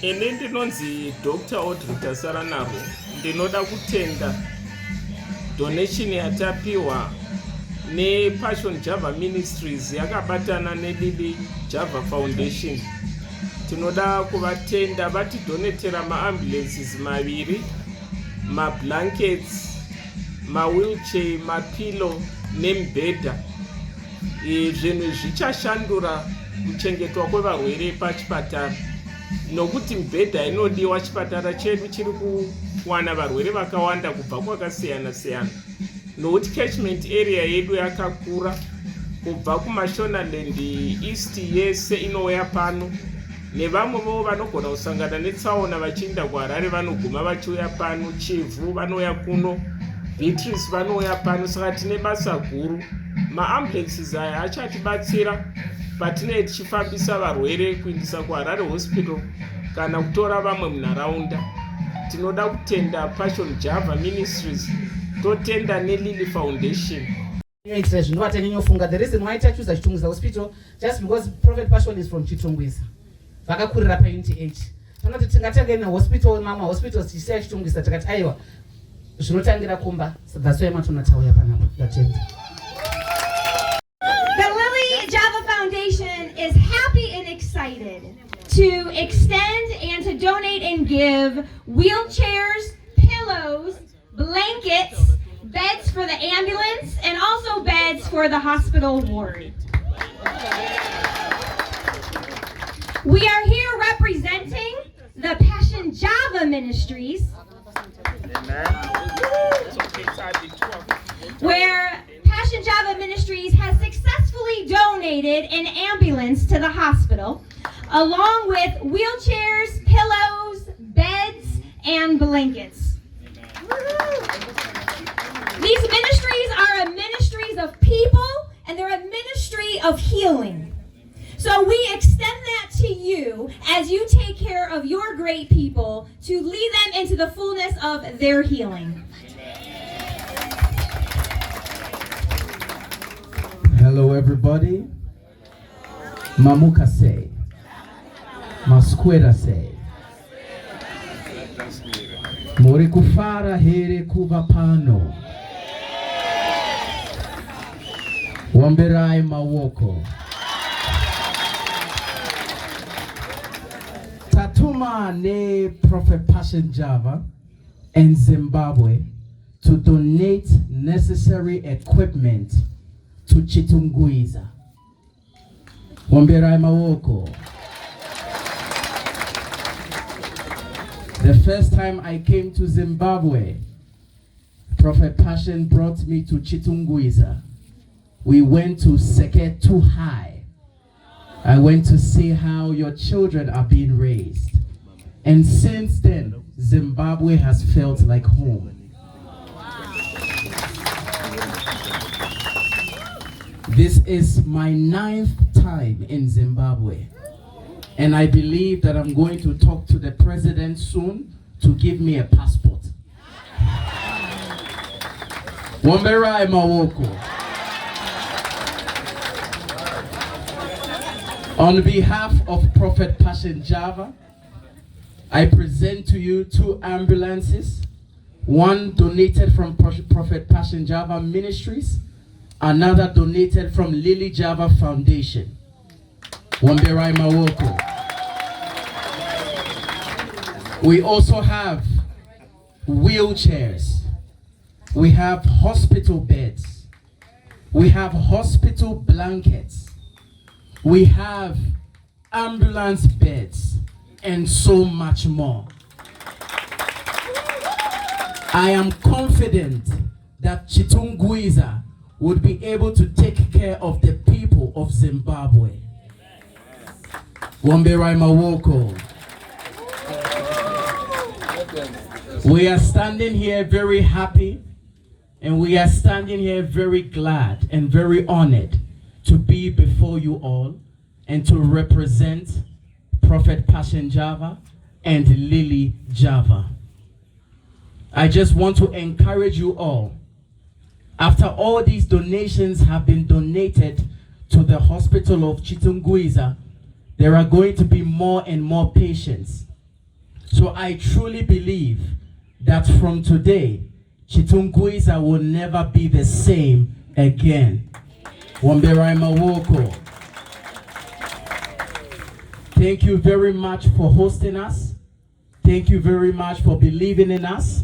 Ine ndinonzi Dr. Audrey Tasaranaro. Ndinoda kutenda donation yatapiwa nePassion Java Ministries yakabatana neLily Java Foundation. Tinoda kuvatenda vatidonetera maambulences maviri, mablankets, mawiricheya, mapilo nemibhedha. Zvinhu zvichashandura kuchengetwa kwevarwere pachipatara. Nokuti mibhedha inodiwa, chipatara chedu chiri kuwana varwere vakawanda kubva kwakasiyana siyana. Nokuti catchment area yedu yakakura kubva kuMashonaland East yese inouya pano, nevamwe vo vanogona kusangana netsaona vachienda kuHarare vanoguma vachiuya pano, Chivhu vanouya kuno, Beatrice vanouya pano. Saka tine basa guru. Maambulences aya achatibatsira patinenge tichifambisa varwere kuindisa kuHarare hospital kana kutora vamwe munharaunda. Tinoda kutenda Passion Java Ministries, totenda neLily Foundation. The reason why I choose Chitungwiza Hospital, just because Prophet Passion is from Chitungwiza. Vakakurira pa UNTH. Panoti tingatenge in hospital, mama hospital tichisiya Chitungwiza takati aiwa zvinotangira kumba. That's why matonatauya panapa tatenda. The Lily Java Foundation is happy and excited to extend and to donate and give wheelchairs, pillows, blankets, beds for the ambulance, and also beds for the hospital ward. We are here representing the Passion Java Ministries, where Passion Java Ministries has successfully donated an ambulance to the hospital, along with wheelchairs, pillows, beds, and blankets. These ministries are a ministries of people, and they're a ministry of healing. So we extend that to you as you take care of your great people to lead them into the fullness of their healing. Hello everybody. Mamuka say. Masquera say. Muri kufara here kuva pano. Wamberai mawoko. Tatuma ne Prophet Passion Java and Zimbabwe to donate necessary equipment to cheChitungwiza. Wamberai mawoko. The first time I came to Zimbabwe, Prophet Passion brought me to cheChitungwiza. We went to Seke Too High. I went to see how your children are being raised. And since then, Zimbabwe has felt like home. This is my 9th time in Zimbabwe. And I believe that I'm going to talk to the president soon to give me a passport. Wamberai mawoko. On behalf of Prophet Passion Java, I present to you 2 ambulances, one donated from Prophet Passion Java Ministries, another donated from Lily Java Foundation. Wamberai mawoko. We also have wheelchairs. We have hospital beds. We have hospital blankets. We have ambulance beds and so much more. I am confident that Chitungwiza would be able to take care of the people of Zimbabwe. Wamberai mawoko. We are standing here very happy, and we are standing here very glad and very honored to be before you all and to represent Prophet Passion Java and Lily Java. I just want to encourage you all. After all these donations have been donated to the hospital of Chitungwiza, there are going to be more and more patients So I truly believe that from today, Chitungwiza will never be the same again. Wamberai Mawoko. Thank you very much for hosting us. Thank you very much for believing in us.